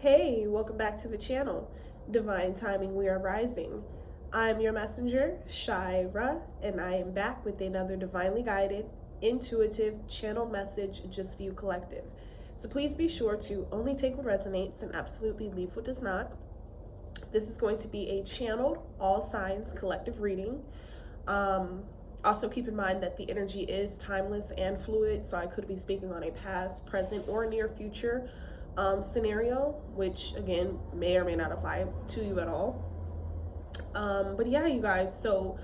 Hey, welcome back to the channel. Divine Timing, we are rising. I'm your messenger, Shira, and I am back with another divinely guided, intuitive channel message just for you collective. So please be sure to only take what resonates and absolutely leave what does not. This is going to be a channeled, all signs collective reading. Also keep in mind that the energy is timeless and fluid, so I could be speaking on a past, present, or near future scenario, which again may or may not apply to you at all. But yeah, you guys, so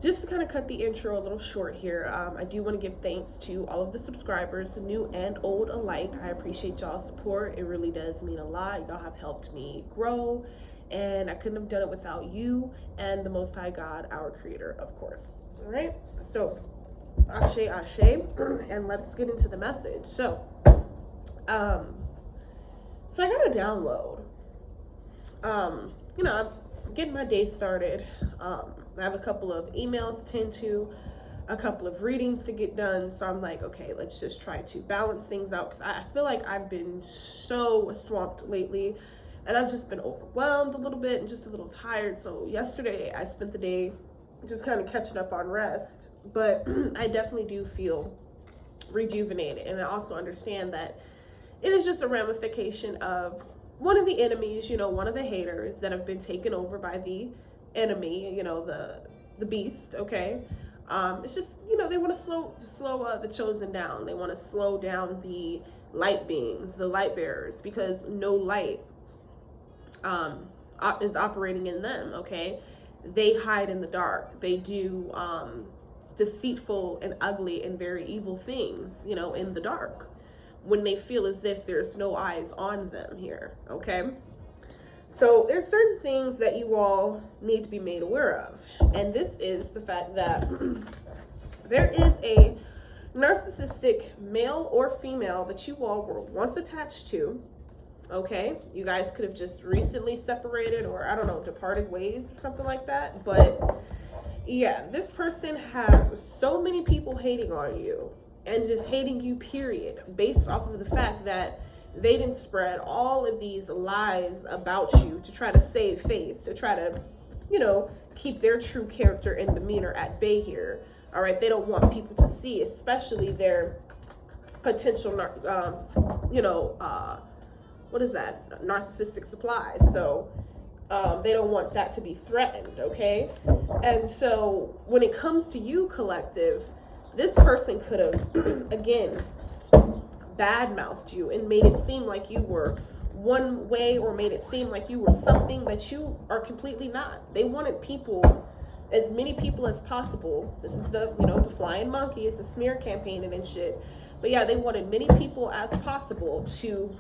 just to kind of cut the intro a little short here, I do want to give thanks to all of the subscribers, new and old alike. I appreciate y'all's support. It really does mean a lot. Y'all have helped me grow, and I couldn't have done it without you and the Most High God, our creator, of course. All right, so ashe ashe, and let's get into the message. So I got a download. I'm getting my day started. I have a couple of emails to tend to, a couple of readings to get done. So I'm like, okay, let's just try to balance things out, because I feel like I've been so swamped lately, and I've just been overwhelmed a little bit and just a little tired. So yesterday I spent the day just kind of catching up on rest, but I definitely do feel rejuvenated, and I also understand that it is just a ramification of one of the enemies, one of the haters that have been taken over by the enemy, the beast, okay? It's just, they want to slow the chosen down. They want to slow down the light beings, the light bearers, because no light is operating in them, okay? They hide in the dark. They do deceitful and ugly and very evil things, in the dark, when they feel as if there's no eyes on them here, okay? So there's certain things that you all need to be made aware of. And this is the fact that there is a narcissistic male or female that you all were once attached to, okay? You guys could have just recently separated, or I don't know, departed ways or something like that. But yeah, this person has so many people hating on you, and just hating you, period, based off of the fact that they didn't spread all of these lies about you to try to save face, to try to, keep their true character and demeanor at bay here. All right, they don't want people to see, especially their potential, what is that? Narcissistic supplies. So they don't want that to be threatened, okay? And so when it comes to you, collective, this person could have, again, badmouthed you and made it seem like you were one way, or made it seem like you were something that you are completely not. They wanted people, as many people as possible. This is the flying monkey. It's a smear campaign and shit. But yeah, they wanted many people as possible to,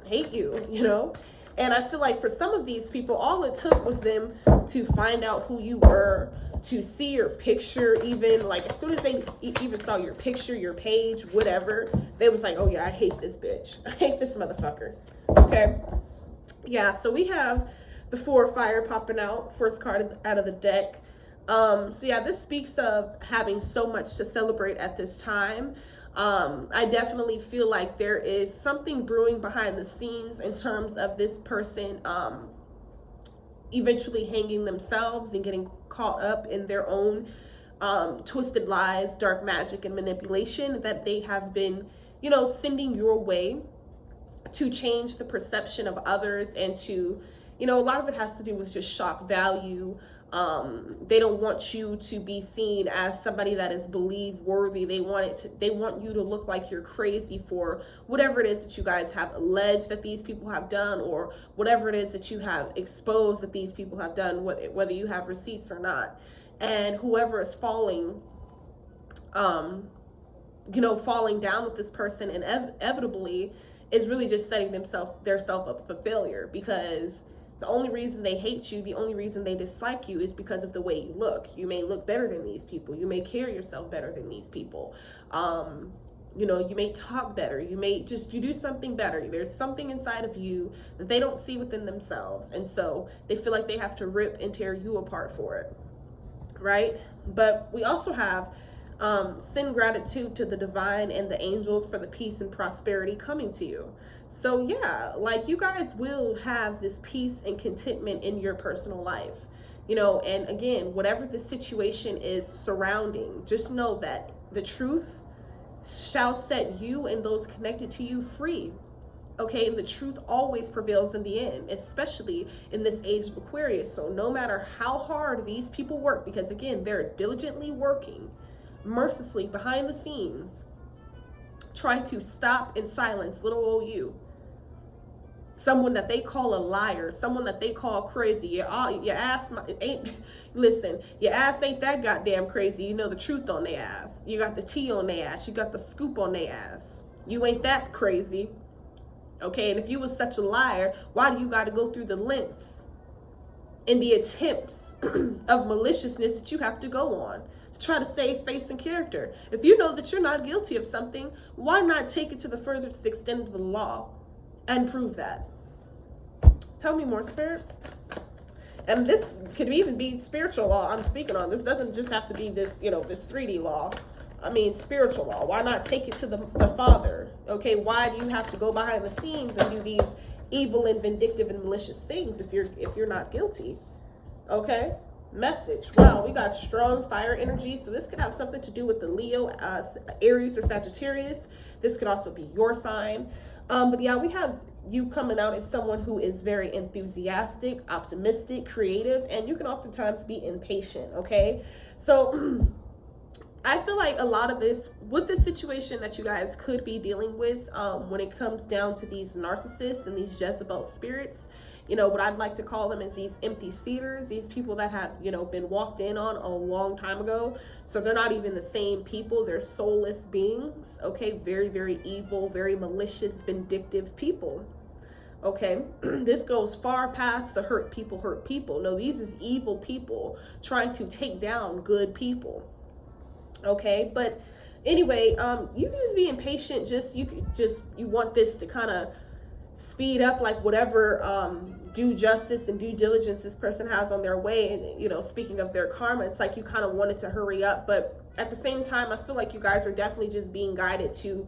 hate you, And I feel like for some of these people, all it took was them to find out who you were, to see your picture, even as soon as they even saw your picture, your page, whatever, they was like, oh yeah, I hate this bitch. I hate this motherfucker. Okay. Yeah, so we have the Four of Fire popping out, first card out of the deck. So yeah, this speaks of having so much to celebrate at this time. I definitely feel like there is something brewing behind the scenes in terms of this person eventually hanging themselves and getting caught up in their own twisted lies, dark magic, and manipulation that they have been, sending your way to change the perception of others, and to, a lot of it has to do with just shock value. They don't want you to be seen as somebody that is believe worthy. They want you to look like you're crazy for whatever it is that you guys have alleged that these people have done, or whatever it is that you have exposed that these people have done, whether you have receipts or not. And whoever is falling down with this person inevitably is really just setting theirself up for failure, because the only reason they hate you, the only reason they dislike you, is because of the way you look. You may look better than these people. You may carry yourself better than these people. You may talk better. You do something better. There's something inside of you that they don't see within themselves. And so they feel like they have to rip and tear you apart for it. Right? But we also have send gratitude to the divine and the angels for the peace and prosperity coming to you. So yeah, like you guys will have this peace and contentment in your personal life. And again, whatever the situation is surrounding, just know that the truth shall set you and those connected to you free. Okay, and the truth always prevails in the end, especially in this age of Aquarius. So no matter how hard these people work, because again, they're diligently working mercilessly behind the scenes, trying to stop and silence little old you. Someone that they call a liar, someone that they call crazy. Your ass ain't, listen, your ass ain't that goddamn crazy. You know the truth on their ass. You got the tea on their ass. You got the scoop on their ass. You ain't that crazy. Okay, and if you was such a liar, why do you got to go through the lengths and the attempts of maliciousness that you have to go on to try to save face and character? If you know that you're not guilty of something, why not take it to the furthest extent of the law and prove that? Tell me more, Spirit. And this could even be spiritual law I'm speaking on. This doesn't just have to be this, this 3D law. I mean, spiritual law. Why not take it to the Father? Okay, why do you have to go behind the scenes and do these evil and vindictive and malicious things if you're not guilty? Okay, message. Wow, we got strong fire energy, so this could have something to do with the Leo, Aries, or Sagittarius. This could also be your sign. But yeah, we have you coming out as someone who is very enthusiastic, optimistic, creative, and you can oftentimes be impatient. Okay, so I feel like a lot of this, with the situation that you guys could be dealing with when it comes down to these narcissists and these Jezebel spirits, what I'd like to call them is these empty seaters, these people that have, been walked in on a long time ago. So they're not even the same people. They're soulless beings, okay? Very, very evil, very malicious, vindictive people, okay? This goes far past the hurt people. No, these is evil people trying to take down good people. Okay, but anyway, you can just be impatient. You want this to kind of speed up, like whatever due justice and due diligence this person has on their way. And speaking of their karma, it's like you kind of want it to hurry up. But at the same time, I feel like you guys are definitely just being guided to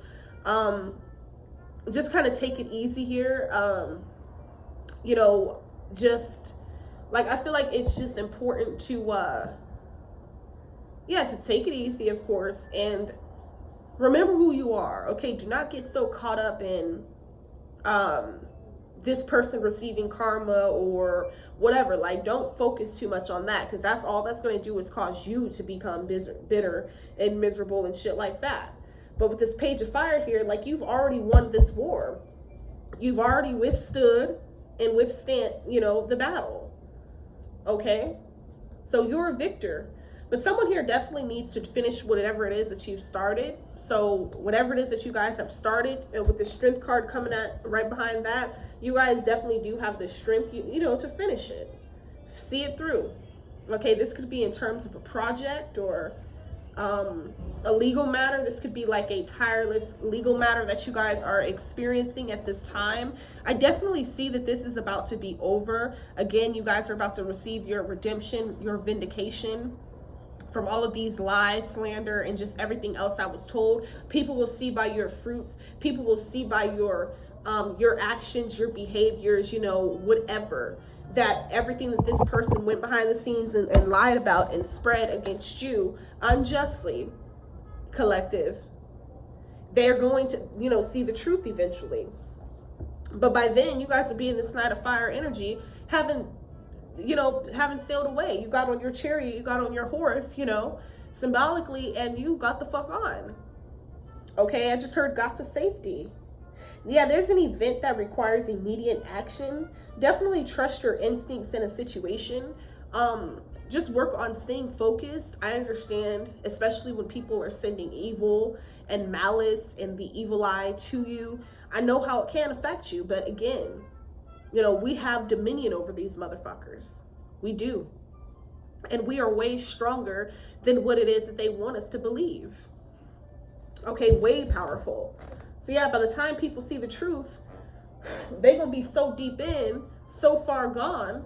just kind of take it easy here. Just like I feel like it's just important to to take it easy, of course, and remember who you are, okay? Do not get so caught up in this person receiving karma or whatever. Like, don't focus too much on that, because that's all that's going to do is cause you to become bitter and miserable and shit like that. But with this Page of Fire here, like, you've already won this war. You've already withstood and withstand, the battle, okay? So you're a victor. But someone here definitely needs to finish whatever it is that you've started. So whatever it is that you guys have started, and with the strength card coming at right behind that, you guys definitely do have the strength, to finish it. See it through. Okay, this could be in terms of a project or a legal matter. This could be like a tireless legal matter that you guys are experiencing at this time. I definitely see that this is about to be over. Again, you guys are about to receive your redemption, your vindication from all of these lies, slander, and just everything else that was told. People will see by your fruits. People will see by your actions, your behaviors, whatever, that everything that this person went behind the scenes and lied about and spread against you unjustly, collective, they're going to, see the truth eventually. But by then, you guys will be in this Night of Fire energy, haven't sailed away. You got on your chariot, you got on your horse, symbolically, and you got the fuck on. Okay, I just heard got to safety. Yeah, there's an event that requires immediate action. Definitely trust your instincts in a situation. Just work on staying focused. I understand, especially when people are sending evil and malice and the evil eye to you. I know how it can affect you, but again, we have dominion over these motherfuckers. We do. And we are way stronger than what it is that they want us to believe. Okay, way powerful. So yeah, by the time people see the truth, they're going to be so deep in, so far gone,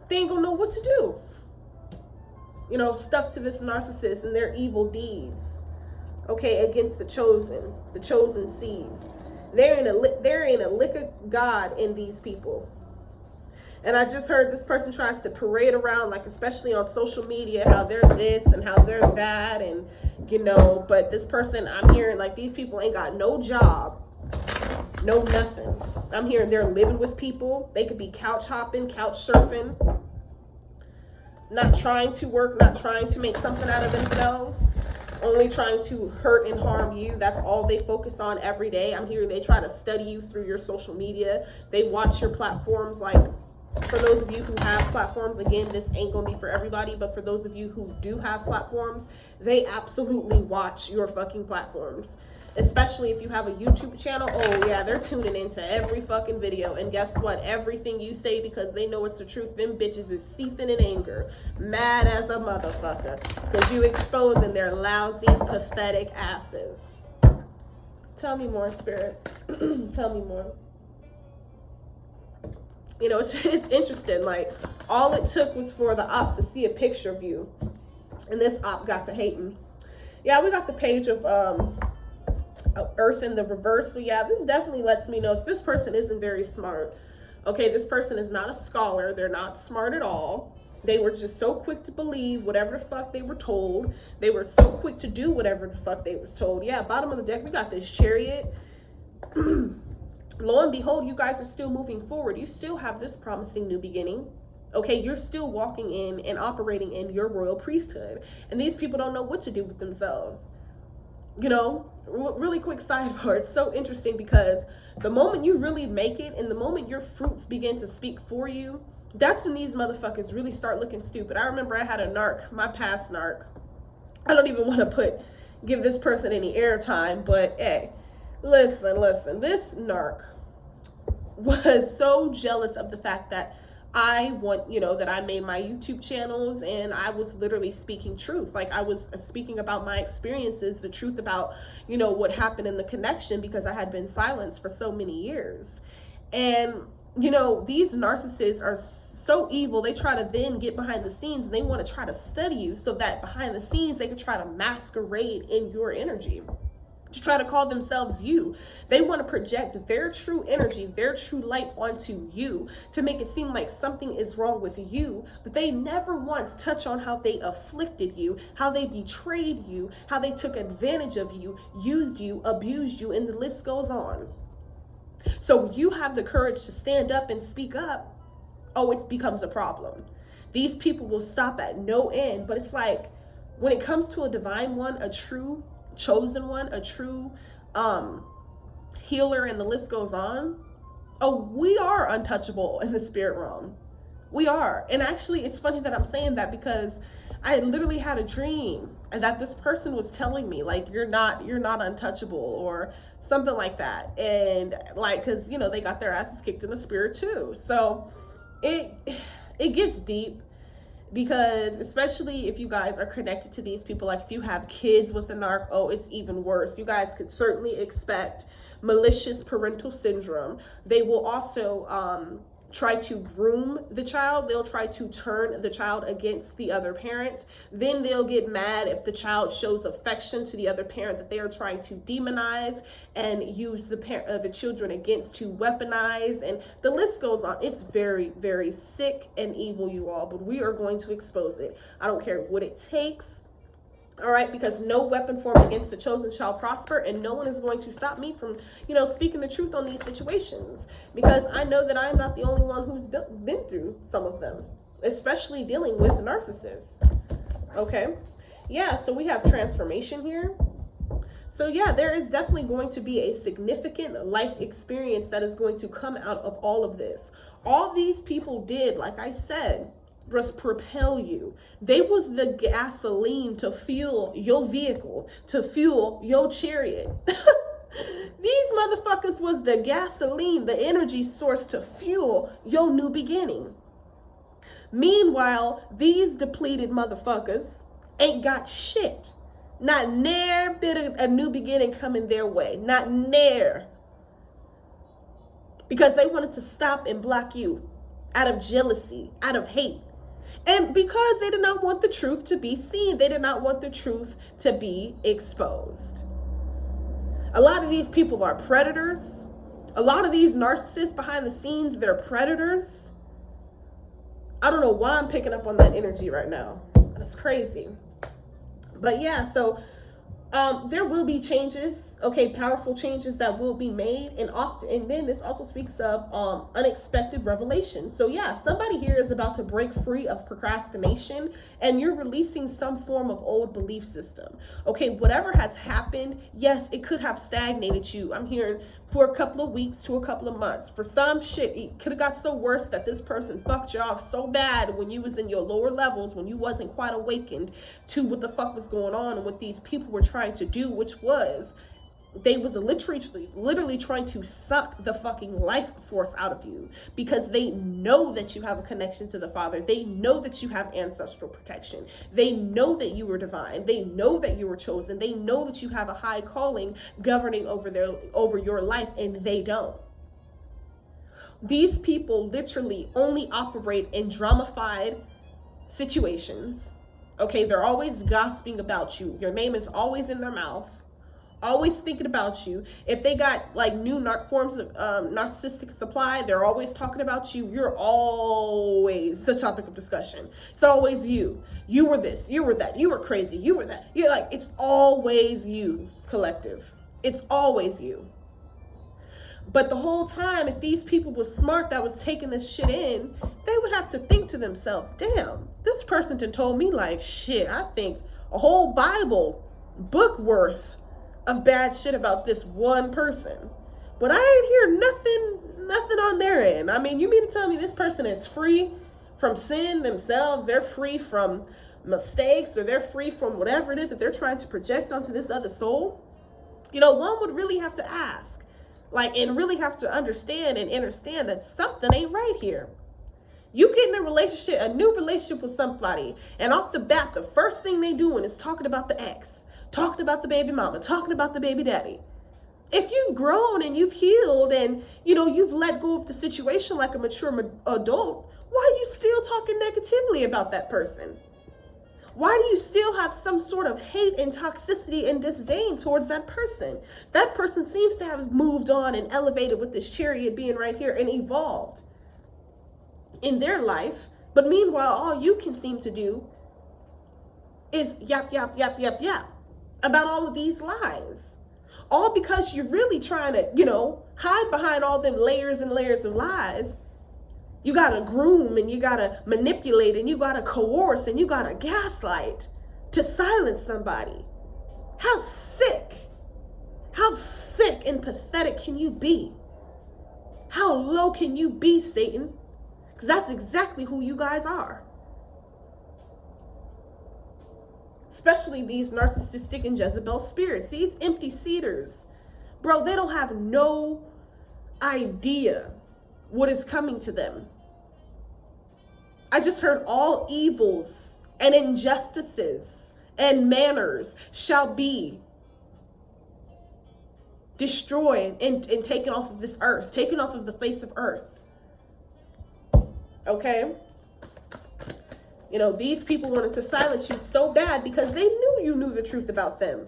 they ain't going to know what to do. Stuck to this narcissist and their evil deeds. Okay, against the chosen seeds. There ain't a lick of God in these people. And I just heard this person tries to parade around, like, especially on social media, how they're this and how they're that, and, you know, but this person, I'm hearing, like, these people ain't got no job, no nothing. I'm hearing they're living with people. They could be couch hopping, couch surfing, not trying to work, not trying to make something out of themselves, only trying to hurt and harm you. That's all they focus on every day. I'm hearing they try to study you through your social media. They watch your platforms. Like, for those of you who have platforms, again, this ain't gonna be for everybody, but for those of you who do have platforms, they absolutely watch your fucking platforms. Especially if you have a YouTube channel, oh yeah, they're tuning into every fucking video. And guess what? Everything you say, because they know it's the truth, them bitches is seething in anger, mad as a motherfucker, because you exposing their lousy, pathetic asses. Tell me more, Spirit. Tell me more. You know, it's interesting. Like, all it took was for the op to see a picture of you, and this op got to hating. Yeah, we got the page of Earth in the reverse. So yeah, this definitely lets me know if this person isn't very smart. Okay, this person is not a scholar. They're not smart at all. They were just so quick to believe whatever the fuck they were told. They were so quick to do whatever the fuck they was told. Yeah, bottom of the deck, we got this Chariot. Lo and behold, you guys are still moving forward. You still have this promising new beginning. Okay, you're still walking in and operating in your royal priesthood. And these people don't know what to do with themselves. You know, really quick sidebar. It's so interesting because the moment you really make it and the moment your fruits begin to speak for you, that's when these motherfuckers really start looking stupid. I remember I had a narc, my past narc. I don't even want to give this person any airtime, but hey, listen, this narc was so jealous of the fact that that I made my YouTube channels and I was literally speaking truth. Like, I was speaking about my experiences, the truth about, you know, what happened in the connection, because I had been silenced for so many years. And, you know, these narcissists are so evil. They try to then get behind the scenes and they want to try to study you so that behind the scenes they can try to masquerade in your energy, to try to call themselves you. They want to project their true energy, their true light onto you to make it seem like something is wrong with you, but they never once touch on how they afflicted you, how they betrayed you, how they took advantage of you, used you, abused you, and the list goes on. So you have the courage to stand up and speak up, oh, it becomes a problem. These people will stop at no end, but it's like, when it comes to a divine one, a true chosen one, a true healer, and the list goes on, oh, we are untouchable in the spirit realm. We are. And actually, it's funny that I'm saying that, because I literally had a dream and that this person was telling me, like, you're not untouchable or something like that. And like, because, you know, they got their asses kicked in the spirit too. So it gets deep. Because especially if you guys are connected to these people, like if you have kids with a narc, oh, it's even worse. You guys could certainly expect malicious parental syndrome. They will also try to groom the child. They'll try to turn the child against the other parent. Then they'll get mad if the child shows affection to the other parent that they are trying to demonize and use the children against, to weaponize, and the list goes on. It's very, very sick and evil, you all, but we are going to expose it. I don't care what it takes. All right, because no weapon formed against the chosen shall prosper, and no one is going to stop me from, you know, speaking the truth on these situations, because I know that I'm not the only one who's been through some of them, especially dealing with narcissists. Okay, yeah, so we have transformation here. So yeah, there is definitely going to be a significant life experience that is going to come out of all of this. All these people did, like I said, was propel you. They was the gasoline to fuel your vehicle, to fuel your chariot. These motherfuckers was the gasoline, the energy source to fuel your new beginning. Meanwhile, these depleted motherfuckers ain't got shit. Not near bit of a new beginning coming their way. Not near. Because they wanted to stop and block you out of jealousy, out of hate. And because they did not want the truth to be seen, they did not want the truth to be exposed. A lot of these people are predators. A lot of these narcissists behind the scenes, they're predators. I don't know why I'm picking up on that energy right now. That's crazy. But yeah, so there will be changes, okay, powerful changes that will be made, and then this also speaks of unexpected revelation. So yeah, somebody here is about to break free of procrastination, and you're releasing some form of old belief system. Okay, whatever has happened, yes, it could have stagnated you. I'm hearing for a couple of weeks to a couple of months. For some shit, it could have got so worse that this person fucked you off so bad when you was in your lower levels, when you wasn't quite awakened to what the fuck was going on and what these people were trying to do, which was they was literally trying to suck the fucking life force out of you, because they know that you have a connection to the Father. They know that you have ancestral protection. They know that you were divine. They know that you were chosen. They know that you have a high calling governing over your life, and they don't. These people literally only operate in dramified situations. Okay, they're always gossiping about you. Your name is always in their mouth, always thinking about you. If they got like new forms of narcissistic supply, they're always talking about you. You're always the topic of discussion. It's always you. You were this, you were that, you were crazy, you were that. You're like, it's always you, collective. It's always you. But the whole time, if these people were smart that was taking this shit in, they would have to think to themselves, damn, this person done told me like shit, I think a whole Bible book worth of bad shit about this one person. But I ain't hear nothing on their end. I mean, you mean to tell me this person is free from sin themselves? They're free from mistakes, or they're free from whatever it is that they're trying to project onto this other soul? You know, one would really have to ask. And really have to understand that something ain't right here. You get in a new relationship with somebody, and off the bat, the first thing they doing is talking about the ex, talking about the baby mama, talking about the baby daddy. If you've grown and you've healed and, you've let go of the situation like a mature adult, why are you still talking negatively about that person? Why do you still have some sort of hate and toxicity and disdain towards that person? That person seems to have moved on and elevated with this chariot being right here and evolved in their life. But meanwhile, all you can seem to do is yap, yap, yap, yap, yap about all of these lies. All because you're really trying to, hide behind all them layers and layers of lies. You gotta groom, and you gotta manipulate, and you gotta coerce, and you gotta gaslight to silence somebody. How sick and pathetic can you be? How low can you be, Satan? Because that's exactly who you guys are. Especially these narcissistic and Jezebel spirits, these empty seeders. Bro, they don't have no idea what is coming to them. I just heard all evils and injustices and manners shall be destroyed and taken off of this earth, taken off of the face of earth. Okay? These people wanted to silence you so bad because they knew you knew the truth about them.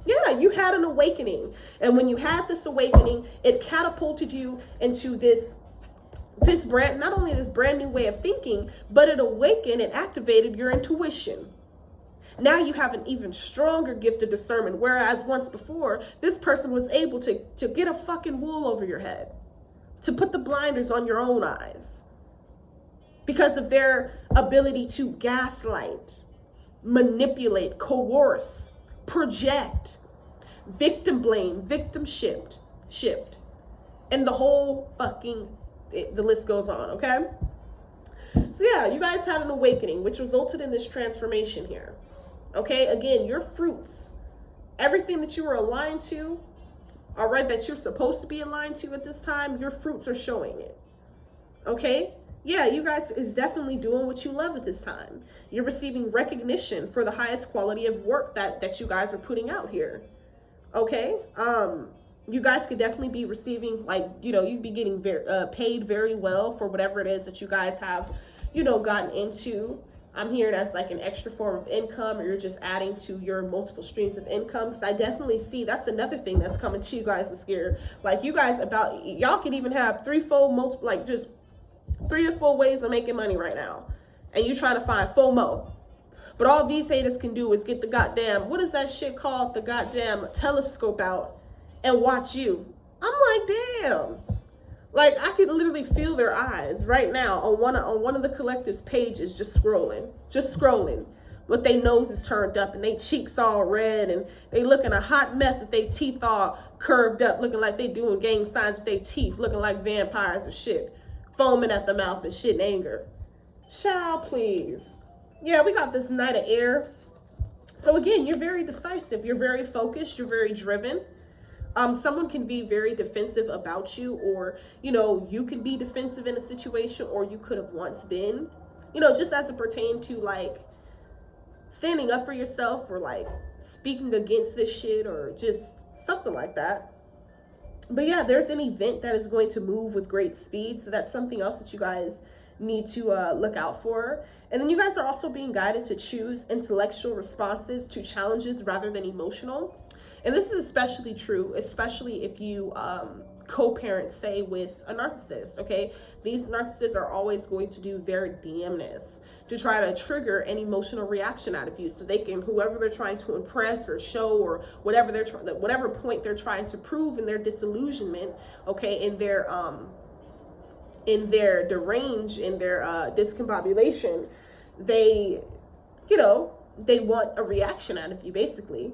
Yeah, you had an awakening. And when you had this awakening, it catapulted you into this brand new way of thinking, but it awakened and activated your intuition. Now you have an even stronger gift of discernment, whereas once before, this person was able to get a fucking wool over your head, to put the blinders on your own eyes, because of their ability to gaslight, manipulate, coerce, project, victim blame, victim shift, and the whole fucking the list goes on, okay? So yeah, you guys had an awakening, which resulted in this transformation here. Okay, again, your fruits, everything that you were aligned to, all right, that you're supposed to be aligned to at this time, your fruits are showing it. Okay? Yeah, you guys is definitely doing what you love at this time. You're receiving recognition for the highest quality of work that you guys are putting out here. Okay? You guys could definitely be receiving, you'd be getting paid very well for whatever it is that you guys have, gotten into. I'm hearing as like an extra form of income, or you're just adding to your multiple streams of income. Because I definitely see that's another thing that's coming to you guys this year. Like you guys y'all can even have threefold multiple, like just 3 or 4 ways of making money right now, and you trying to find FOMO. But all these haters can do is get the goddamn, what is that shit called, the goddamn telescope out and watch you. I'm like, damn. Like, I could literally feel their eyes right now on one of the collective's pages, just scrolling. With their noses turned up and they cheeks all red, and they looking a hot mess with their teeth all curved up, looking like they doing gang signs with their teeth, looking like vampires and shit, foaming at the mouth and shit in anger. Child, please. Yeah, we got this Knight of Air. So again, you're very decisive. You're very focused. You're very driven. Someone can be very defensive about you, or, you know, you can be defensive in a situation, or you could have once been, you know, just as it pertains to like standing up for yourself, or like speaking against this shit, or just something like that. But yeah, there's an event that is going to move with great speed. So that's something else that you guys need to look out for. And then you guys are also being guided to choose intellectual responses to challenges rather than emotional. And this is especially true, especially if you co-parent, say, with a narcissist, okay? These narcissists are always going to do their damnness to try to trigger an emotional reaction out of you, so they can, whoever they're trying to impress or show, or whatever whatever point they're trying to prove in their disillusionment, okay, in their derange, in their discombobulation, they, you know, they want a reaction out of you, basically.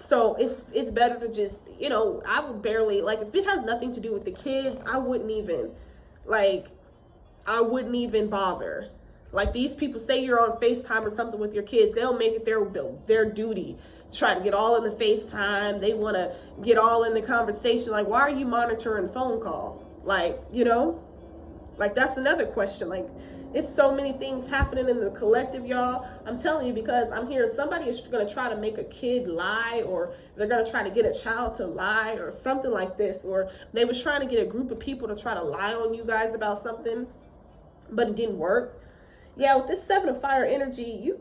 So it's better to just, you know, I would barely, like, if it has nothing to do with the kids, I wouldn't even bother. Like, these people, say you're on FaceTime or something with your kids, they'll make it their duty to try to get all in the FaceTime. They want to get all in the conversation. Like, why are you monitoring the phone call? Like, you know, like, that's another question. Like, it's so many things happening in the collective, y'all. I'm telling you, because I'm hearing somebody is going to try to make a kid lie, or they're going to try to get a child to lie, or something like this. Or they was trying to get a group of people to try to lie on you guys about something, but it didn't work. Yeah, with this 7 of fire energy, you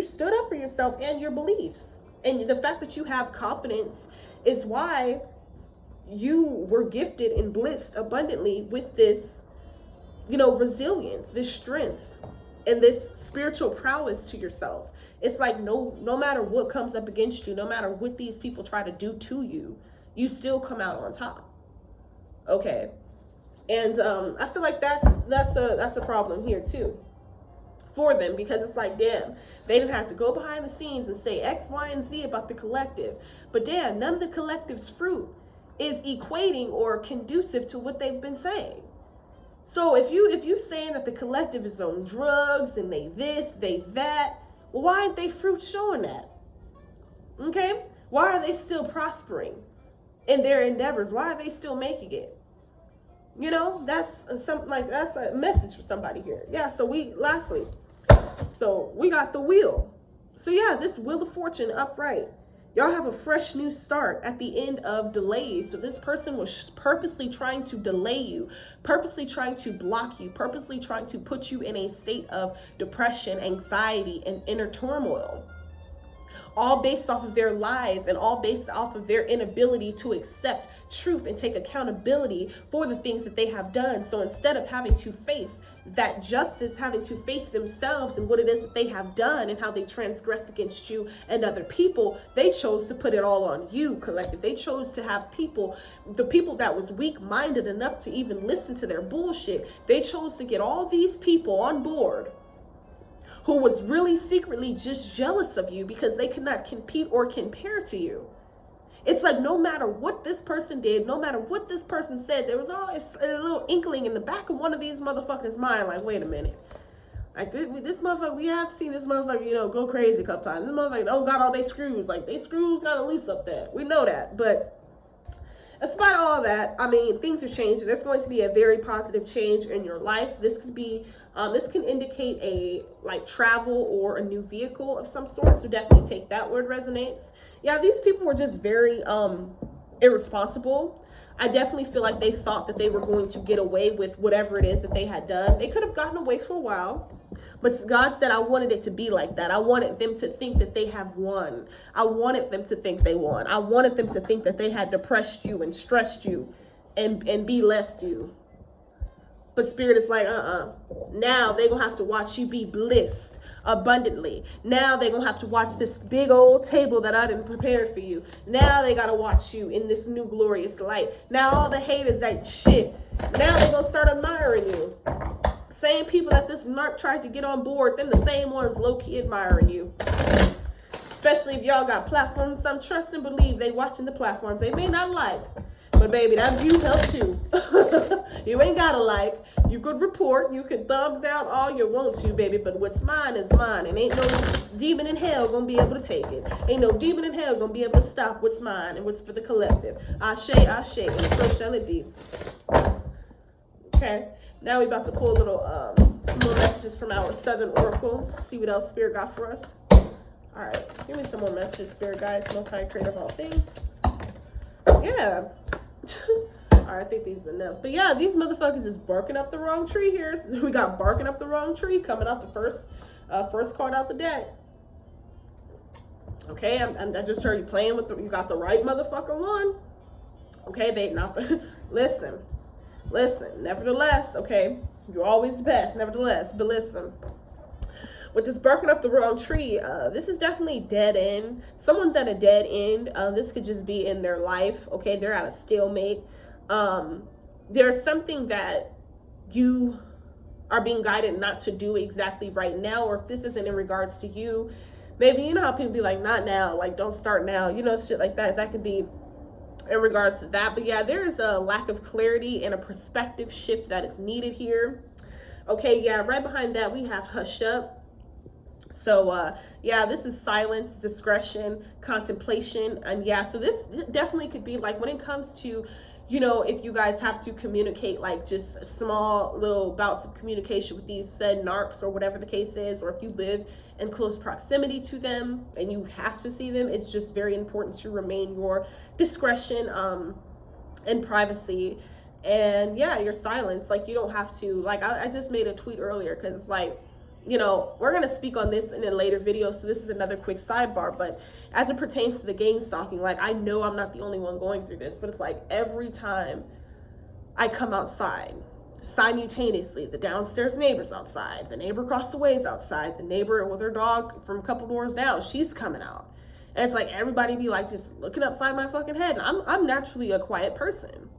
stood up for yourself and your beliefs. And the fact that you have confidence is why you were gifted and blessed abundantly with this, you know, resilience, this strength, and this spiritual prowess to yourself. It's like no matter what comes up against you, no matter what these people try to do to you, you still come out on top. Okay. And I feel like that's a problem here too for them, because it's like, damn, they didn't have to go behind the scenes and say X, Y, and Z about the collective, but damn, none of the collective's fruit is equating or conducive to what they've been saying. So if you saying that the collective is on drugs and they this, they that, well, why aren't they fruit showing that? Okay? Why are they still prospering in their endeavors? Why are they still making it? You know, that's a message for somebody here. Yeah, so we got the wheel. So yeah, this Wheel of Fortune upright. Y'all have a fresh new start at the end of delays. So this person was purposely trying to delay you, purposely trying to block you, purposely trying to put you in a state of depression, anxiety, and inner turmoil. All based off of their lies, and all based off of their inability to accept truth and take accountability for the things that they have done. So instead of having to face that justice, having to face themselves and what it is that they have done and how they transgressed against you and other people, they chose to put it all on you, collective. They chose to have the people that was weak-minded enough to even listen to their bullshit, they chose to get all these people on board who was really secretly just jealous of you because they could not compete or compare to you. It's like, no matter what this person did, no matter what this person said, there was always a little inkling in the back of one of these motherfuckers' mind, like, wait a minute. Like, this motherfucker, we have seen this motherfucker, you know, go crazy a couple times. This motherfucker don't got all they screws. Like, they screws got loose up there. We know that. But despite all that, I mean, things are changing. There's going to be a very positive change in your life. This could be, this can indicate a, like, travel or a new vehicle of some sort. So definitely take that word resonates. Yeah, these people were just very irresponsible. I definitely feel like they thought that they were going to get away with whatever it is that they had done. They could have gotten away for a while, But God said, I wanted it to be like that. I wanted them to think that they have won. I wanted them to think they won. I wanted them to think that they had depressed you and stressed you and blessed you. But Spirit is like, now they're going to have to watch you be blissed abundantly. Now they're going to have to watch this big old table that I didn't prepare for you. Now they got to watch you in this new glorious light. Now all the haters that shit, now they're going to start admiring you. Same people that this narc tried to get on board, then the same ones low-key admiring you. Especially if y'all got platforms. Some trust and believe they watching the platforms they may not like. But baby, that view helps too. You ain't gotta like. You could report. You could thumbs down all you want to, baby. But what's mine is mine. And ain't no demon in hell gonna be able to take it. Ain't no demon in hell gonna be able to stop what's mine and what's for the collective. Ashe, ashe, and so shall it be. Okay. Now we about to pull a little more messages from our Southern Oracle. See what else Spirit got for us. All right. Give me some more messages, Spirit Guides. Most High Creator of all things. Yeah. Alright, I think these are enough. But yeah, these motherfuckers is barking up the wrong tree here. We got barking up the wrong tree coming out the first card out the deck. Okay, I just heard you playing with you got the right motherfucker one. Okay, babe, not the listen. Nevertheless, okay, you're always best, nevertheless, but listen. With this barking up the wrong tree, this is definitely dead end. Someone's at a dead end. This could just be in their life. Okay, they're at a stalemate. There's something that you are being guided not to do exactly right now, or if this isn't in regards to you, maybe you know how people be like, not now, like don't start now, you know, shit like that. That could be in regards to that. But yeah, there is a lack of clarity and a perspective shift that is needed here. Okay, yeah, right behind that we have hush up. So, yeah, this is silence, discretion, contemplation. And yeah, so this definitely could be like when it comes to, you know, if you guys have to communicate, like just small little bouts of communication with these said narcs or whatever the case is, or if you live in close proximity to them and you have to see them, it's just very important to remain your discretion and privacy. And yeah, your silence, like you don't have to, like I just made a tweet earlier because it's like, you know, we're going to speak on this in a later video, so this is another quick sidebar, but as it pertains to the gang stalking, like, I know I'm not the only one going through this, but it's like every time I come outside, simultaneously, the downstairs neighbor's outside, the neighbor across the way is outside, the neighbor with her dog from a couple doors down, she's coming out. And it's like everybody be like just looking upside my fucking head, and I'm naturally a quiet person.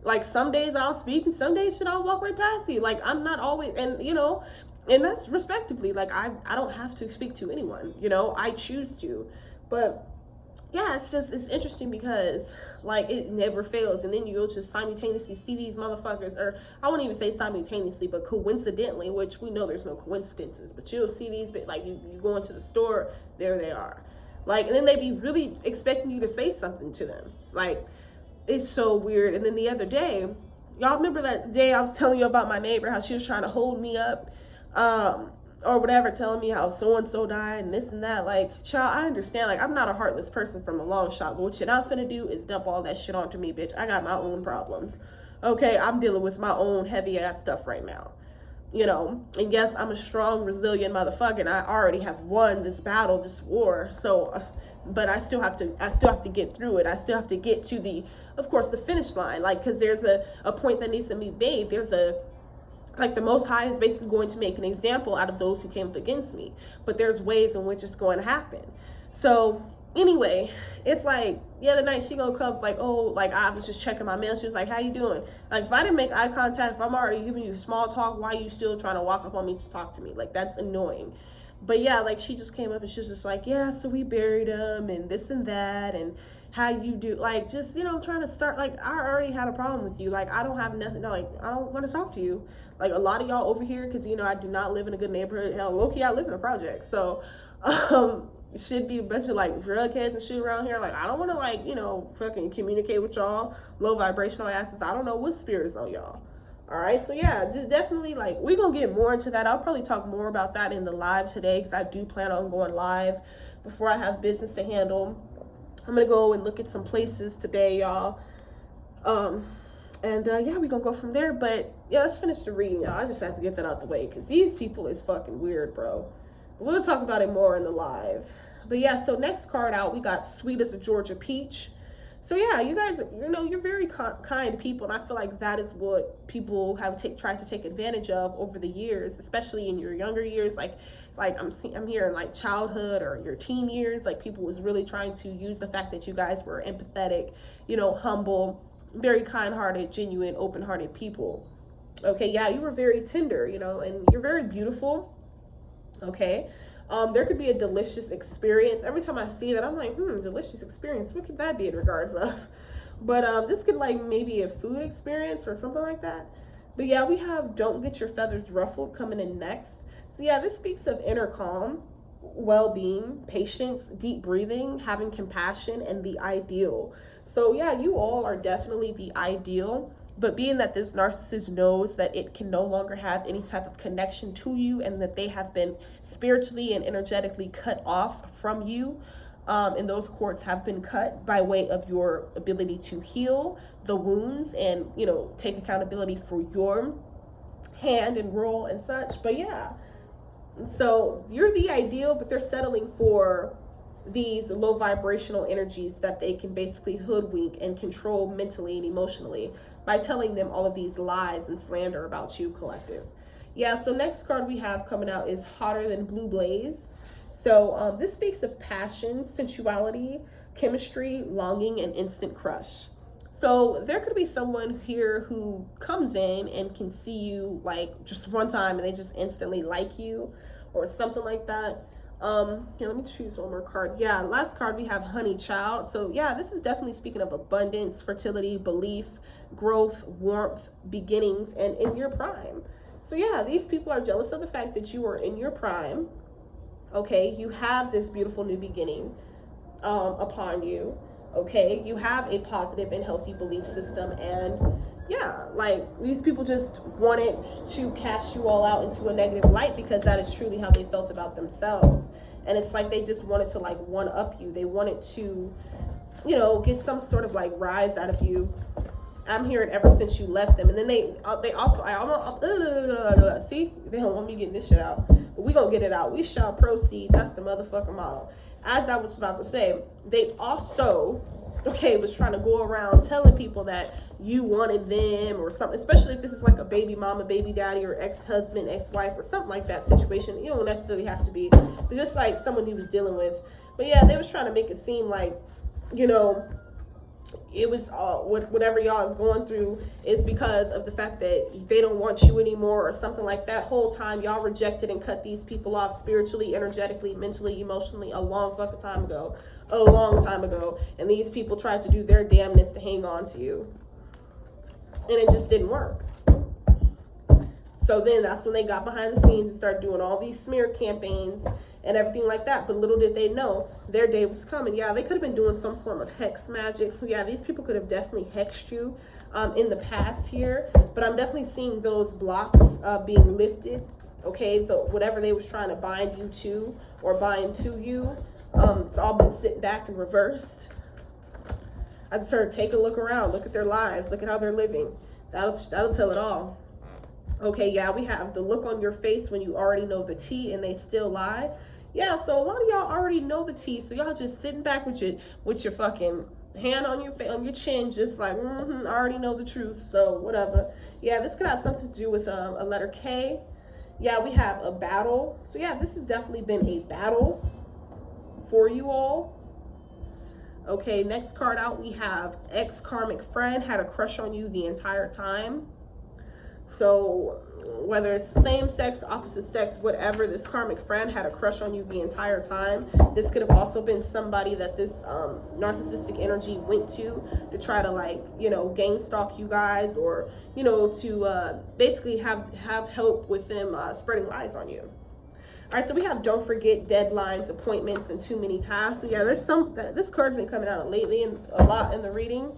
Like, some days I'll speak, and some days I'll walk right past you. Like, I'm not always, and, you know, and that's respectively, like, I don't have to speak to anyone, you know, I choose to. But yeah, it's interesting because, like, it never fails. And then you'll just simultaneously see these motherfuckers, or I won't even say simultaneously, but coincidentally, which we know there's no coincidences, but you'll see these, like, you go into the store, there they are. Like, and then they be really expecting you to say something to them. Like, it's so weird. And then the other day, y'all remember that day I was telling you about my neighbor, how she was trying to hold me up, or whatever, telling me how so-and-so died and this and that. Like, child, I understand, like, I'm not a heartless person from a long shot, but what you're not finna do is dump all that shit onto me, bitch. I got my own problems, okay? I'm dealing with my own heavy-ass stuff right now, you know? And yes, I'm a strong, resilient motherfucker, and I already have won this battle, this war, so, but I still have to get through it. I still have to get to the, of course, the finish line, like, because there's a point that needs to be made. There's like, the Most High is basically going to make an example out of those who came up against me. But there's ways in which it's going to happen. So, anyway, it's like, the other night she gonna come, like, oh, like, I was just checking my mail. She was like, how you doing? Like, if I didn't make eye contact, if I'm already giving you small talk, why are you still trying to walk up on me to talk to me? Like, that's annoying. But yeah, like, she just came up and she was just like, yeah, so we buried him and this and that, and how you do, like, just, you know, trying to start, like, I already had a problem with you. Like, I don't have nothing, like, I don't want to talk to you. Like, a lot of y'all over here, because, you know, I do not live in a good neighborhood. Hell, low-key, I live in a project. So, should be a bunch of, like, drug heads and shit around here. Like, I don't want to, like, you know, fucking communicate with y'all. Low vibrational asses. I don't know what spirit is on y'all. All right, so yeah, just definitely, like, we're going to get more into that. I'll probably talk more about that in the live today, because I do plan on going live before I have business to handle. I'm going to go and look at some places today, y'all. And yeah, we're gonna go from there. But yeah, let's finish the reading, y'all. I just have to get that out the way because these people is fucking weird, bro. We'll talk about it more in the live. But yeah, so next card out, we got Sweet as a Georgia Peach. So yeah, you guys, you know, you're very kind people, and I feel like that is what people have tried to take advantage of over the years, especially in your younger years. Like I'm hearing like childhood or your teen years. Like people was really trying to use the fact that you guys were empathetic, you know, humble, very kind-hearted, genuine, open-hearted people. Okay, yeah, you were very tender, you know, and you're very beautiful. Okay. There could be a delicious experience. Every time I see that, I'm like, delicious experience. What could that be in regards of? But this could like maybe a food experience or something like that. But yeah, we have Don't Get Your Feathers Ruffled coming in next. So yeah, this speaks of inner calm, well-being, patience, deep breathing, having compassion, and the ideal. So yeah, you all are definitely the ideal. But being that this narcissist knows that it can no longer have any type of connection to you, and that they have been spiritually and energetically cut off from you, and those cords have been cut by way of your ability to heal the wounds and, you know, take accountability for your hand and role and such. But yeah, so you're the ideal, but they're settling for these low vibrational energies that they can basically hoodwink and control mentally and emotionally by telling them all of these lies and slander about you, collective. Yeah, so next card we have coming out is Hotter Than Blue Blaze. So this speaks of passion, sensuality, chemistry, longing, and instant crush. So there could be someone here who comes in and can see you like just one time and they just instantly like you or something like that. Here, let me choose one more card. Yeah, last card we have Honey Child. So yeah, this is definitely speaking of abundance, fertility, belief, growth, warmth, beginnings, and in your prime. So yeah, these people are jealous of the fact that you are in your prime. Okay, you have this beautiful new beginning upon you. Okay, you have a positive and healthy belief system, and yeah, like these people just wanted to cast you all out into a negative light because that is truly how they felt about themselves. And it's like they just wanted to like one up you. They wanted to, you know, get some sort of like rise out of you. I'm hearing ever since you left them. And then they also, I almost, see, they don't want me getting this shit out, but we gonna get it out. We shall proceed. That's the motherfucking model. As I was about to say, they also, was trying to go around telling people that you wanted them or something, especially if this is like a baby mama, baby daddy, or ex-husband, ex-wife, or something like that situation. You don't necessarily have to be, but just like someone he was dealing with. But yeah, they was trying to make it seem like, you know, it was whatever y'all is going through is because of the fact that they don't want you anymore or something like that. Whole time y'all rejected and cut these people off spiritually, energetically, mentally, emotionally a long fucking time ago. A long time ago. And these people tried to do their damnness to hang on to you. And it just didn't work. So then that's when they got behind the scenes and started doing all these smear campaigns and everything like that. But little did they know their day was coming. Yeah, they could have been doing some form of hex magic. So yeah, these people could have definitely hexed you in the past here. But I'm definitely seeing those blocks being lifted. Okay, whatever they was trying to bind you to or bind to you, it's all been sitting back and reversed. I just heard, take a look around, look at their lives, look at how they're living. That'll tell it all. Okay, yeah, we have the look on your face when you already know the tea and they still lie. Yeah, so a lot of y'all already know the tea, so y'all just sitting back with your fucking hand on your chin, just like, I already know the truth, so whatever. Yeah, this could have something to do with a letter K. Yeah, we have a battle. So yeah, this has definitely been a battle for you all. Okay, next card out, we have ex-karmic friend had a crush on you the entire time. So whether it's same sex, opposite sex, whatever, this karmic friend had a crush on you the entire time. This could have also been somebody that this narcissistic energy went to try to, like, you know, gang stalk you guys, or, you know, to basically have help with them spreading lies on you. All right, so we have don't forget, deadlines, appointments, and too many tasks. So yeah, there's this card's been coming out lately and a lot in the readings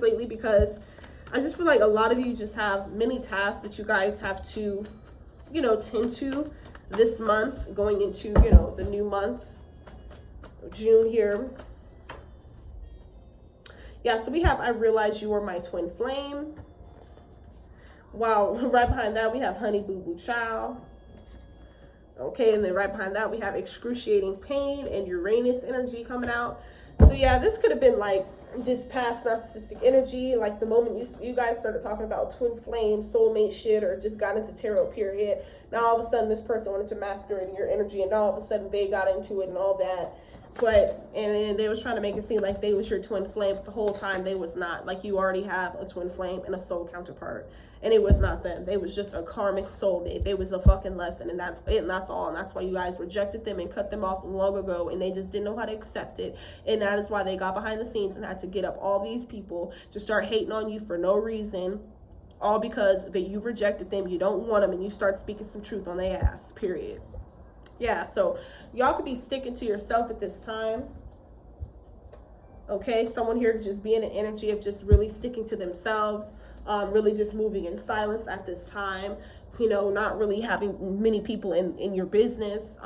lately, because I just feel like a lot of you just have many tasks that you guys have to, you know, tend to this month, going into, you know, the new month, June here. Yeah, so we have I realize you are my twin flame. Wow, right behind that we have honey boo boo child. Okay, and then right behind that we have excruciating pain and Uranus energy coming out. So yeah, this could have been like this past narcissistic energy, like the moment you guys started talking about twin flame, soulmate shit, or just got into tarot period. Now all of a sudden this person wanted to masquerade in your energy, and all of a sudden they got into it and all that. But and then they was trying to make it seem like they was your twin flame, but the whole time they was not. Like you already have a twin flame and a soul counterpart, and it was not them. They was just a karmic soulmate. They was a fucking lesson, and that's it, and that's all. And that's why you guys rejected them and cut them off long ago, and they just didn't know how to accept it. And that is why they got behind the scenes and had to get up all these people to start hating on you for no reason, all because that you rejected them, you don't want them, and you start speaking some truth on their ass. Period. Yeah, so y'all could be sticking to yourself at this time. Okay, someone here could just be in an energy of just really sticking to themselves, really just moving in silence at this time. You know, not really having many people in your business,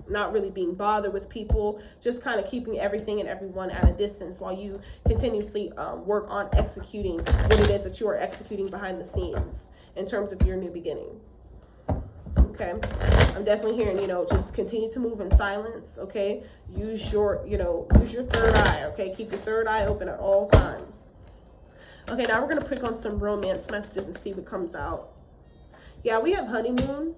not really being bothered with people, just kind of keeping everything and everyone at a distance while you continuously work on executing what it is that you are executing behind the scenes in terms of your new beginning. Okay, I'm definitely hearing, you know, just continue to move in silence. Okay, use your third eye. Okay, keep your third eye open at all times. Okay, now we're gonna pick on some romance messages and see what comes out. Yeah, we have honeymoon.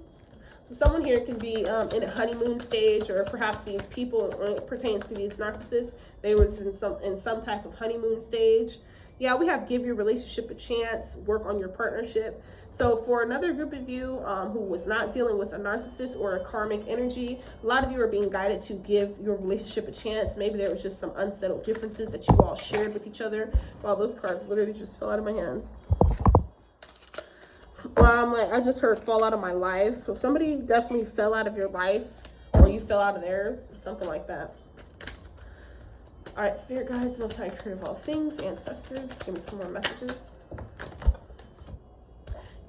So someone here can be in a honeymoon stage, or perhaps these people, when it pertains to these narcissists, they were in some type of honeymoon stage. Yeah, we have give your relationship a chance, work on your partnership. So for another group of you who was not dealing with a narcissist or a karmic energy, a lot of you are being guided to give your relationship a chance. Maybe there was just some unsettled differences that you all shared with each other. Wow, those cards literally just fell out of my hands. Well, I just heard fall out of my life. So somebody definitely fell out of your life, or you fell out of theirs, something like that. All right, spirit guides, most high creator of all things, ancestors, give me some more messages.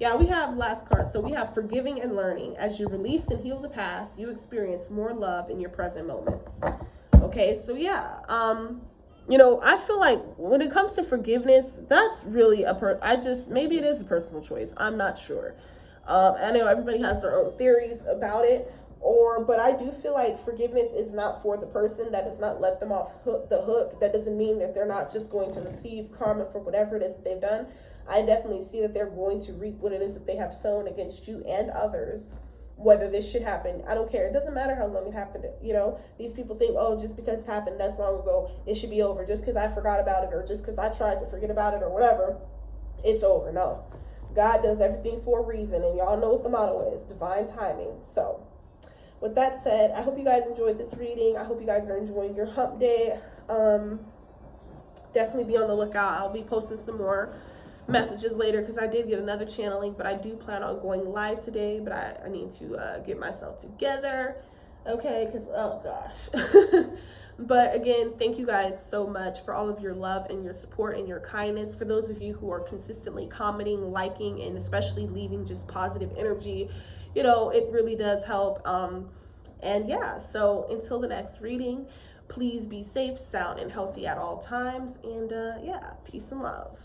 Yeah, we have last card. So we have forgiving and learning. As you release and heal the past, you experience more love in your present moments. Okay, so yeah, you know, I feel like when it comes to forgiveness, that's really maybe it is a personal choice. I'm not sure. I know everybody has their own theories about it, but I do feel like forgiveness is not for the person. That does not let them off the hook. That doesn't mean that they're not just going to receive karma for whatever it is that they've done. I definitely see that they're going to reap what it is that they have sown against you and others. Whether this should happen, I don't care. It doesn't matter how long it happened. You know, these people think, oh, just because it happened that's long ago, it should be over. Just because I forgot about it, or just because I tried to forget about it, or whatever, it's over. No, God does everything for a reason, and y'all know what the motto is: divine timing. So with that said, I hope you guys enjoyed this reading. I hope you guys are enjoying your hump day. Definitely be on the lookout. I'll be posting some more messages later, because I did get another channeling, but I do plan on going live today, but I need to get myself together. Okay, because oh gosh. But again, thank you guys so much for all of your love and your support and your kindness. For those of you who are consistently commenting, liking, and especially leaving just positive energy, you know, it really does help. And yeah, so until the next reading, please be safe, sound, and healthy at all times. And yeah, peace and love.